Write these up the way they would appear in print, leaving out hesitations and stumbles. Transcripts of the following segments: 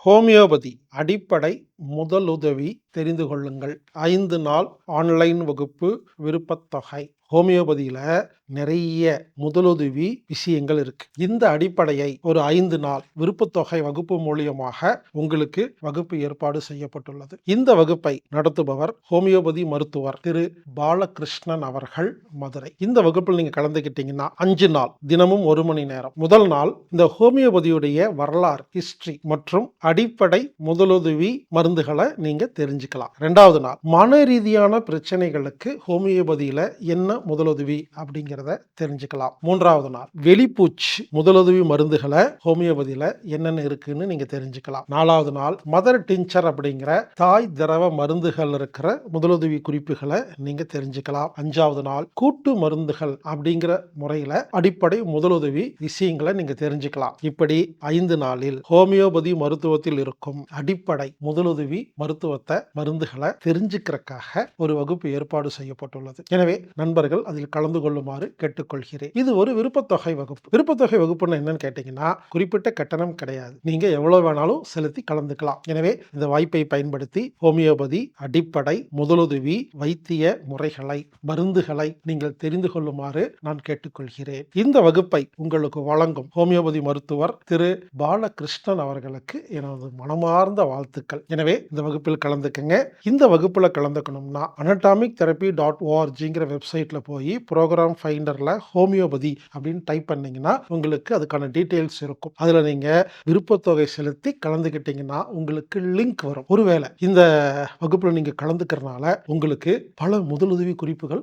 Homeopathy அடிப்படை முதலுதவி தெரிந்து கொள்ளுங்கள். 5 நாள் ஆன்லைன் வகுப்பு விருப்பத்தொகை. ஹோமியோபதியில நிறைய முதலுதவி விஷயங்கள் இருக்கு. இந்த அடிப்படையை ஒரு 5 நாள் விருப்பத்தொகை வகுப்பு மூலியமாக உங்களுக்கு வகுப்பு ஏற்பாடு செய்யப்பட்டுள்ளது. இந்த வகுப்பை நடத்துபவர் ஹோமியோபதி மருத்துவர் திரு பாலகிருஷ்ணன் அவர்கள், மதுரை. இந்த வகுப்பில் நீங்க கலந்துக்கிட்டீங்கன்னா 5 நாள் தினமும் 1 மணி நேரம். முதல் நாள் இந்த ஹோமியோபதியுடைய வரலாறு, ஹிஸ்டரி மற்றும் அடிப்படை முதலுதவி மருந்துகளை நீங்க தெரிஞ்சுக்கலாம். 2வது நாள் மன ரீதியான பிரச்சனைகளுக்கு ஹோமியோபதியில என்ன முதலுதவி அப்படிங்கிறத தெரிஞ்சுக்கலாம். 3வது நாள் வெளிப்பூச்சு முதலுதவி மருந்துகளை ஹோமியோபதியில என்னென்ன இருக்குன்னு நீங்க தெரிஞ்சுக்கலாம். 4வது நாள் மதர் டிஞ்சர் அப்படிங்கிற தாய் திரவ மருந்துகள் இருக்கிற முதலுதவி குறிப்புகளை நீங்க தெரிஞ்சுக்கலாம். 5வது நாள் கூட்டு மருந்துகள் அப்படிங்கிற முறையில அடிப்படை முதலுதவி விஷயங்களை நீங்க தெரிஞ்சுக்கலாம். இப்படி 5 நாளில் ஹோமியோபதி மருத்துவத்தில் இருக்கும் அடிப்படை முதலுதவி மருந்துகளை தெரிஞ்சுக்கிறதுக்காக ஒரு வகுப்பு ஏற்பாடு செய்யப்பட்டுள்ளது. எனவே நண்பர்கள் அதில் கலந்து கொள்ளுமாறு கேட்டுக்கொள்கிறேன். இது ஒரு விருப்பத்தொகை வகுப்பு. விருப்பத்தொகை வகுப்புன்னு என்னன்னு கேட்டீங்கன்னா, குறிப்பிட்ட கட்டணம் கிடையாது. நீங்க எவ்வளவு வேணாலும் செலுத்தி கலந்துக்கலாம். எனவே இந்த வாய்ப்பை பயன்படுத்தி ஹோமியோபதி அடிப்படை முதலுதவி வைத்திய முறைகளை, மருந்துகளை நீங்கள் தெரிந்து கொள்ளுமாறு நான் கேட்டுக்கொள்கிறேன். இந்த வகுப்பை உங்களுக்கு வழங்கும் ஹோமியோபதி மருத்துவர் திரு பாலகிருஷ்ணன் அவர்களுக்கு எனது மனமார்ந்த வாழ்த்துக்கள். எனவே இந்த வகுப்பில் கலந்துக்கங்க. இந்த வகுப்புல கலந்துக்கணும்னா anatomictherapy.orgங்கிற வெப்சைட்ல போய் ப்ரோக்ராம் ஃபைண்டர்ல ஹோமியோபதி அப்படின்னு டைப் பண்ணீங்கன்னா உங்களுக்கு அதுக்கான டீடைல்ஸ் இருக்கும். அதுல நீங்க விருப்பத்தொகை செலுத்தி கலந்துக்கிட்டீங்கன்னா உங்களுக்கு லிங்க் வரும். ஒருவேளை இந்த வகுப்புல நீங்க கலந்துக்கிறனால உங்களுக்கு பல முதலுதவி குறிப்புகள்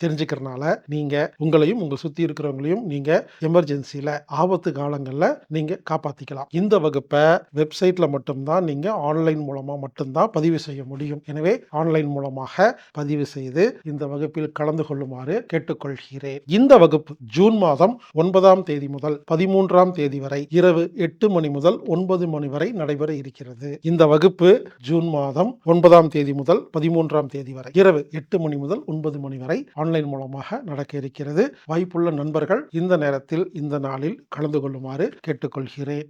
தெரிஞ்சுக்கிறனால நீங்க உங்களையும் உங்க சுத்தி இருக்கிறவங்களையும் நீங்க எமர்ஜென்சில ஆபத்து காலங்கள்ல நீங்க காப்பாத்திக்கலாம். இந்த வகுப்பை வெப்சைட்ல மட்டும்தான் நீங்க ஆன்லைன் மூலமா மட்டும்தான் பதிவு செய்ய முடியும். எனவே ஆன்லைன் மூலமாக பதிவு செய்து இந்த வகுப்பில் கலந்து கொள்ளுமாறு கேட்டுக்கொள்கிறேன். இந்த வகுப்பு ஜூன் மாதம் 9ஆம் தேதி முதல் 13ஆம் தேதி வரை இரவு 8 மணி முதல் 9 மணி வரை நடைபெற இருக்கிறது. இந்த வகுப்பு ஜூன் மாதம் 9ஆம் தேதி முதல் 13ஆம் தேதி வரை இரவு 8 மணி முதல் 9 மணி வரை ஆன்லைன் மூலமாக நடக்க இருக்கிறது. வாய்ப்புள்ள நண்பர்கள் இந்த நேரத்தில் இந்த நாளில் கலந்து கொள்ளுமாறு கேட்டுக்கொள்கிறேன்.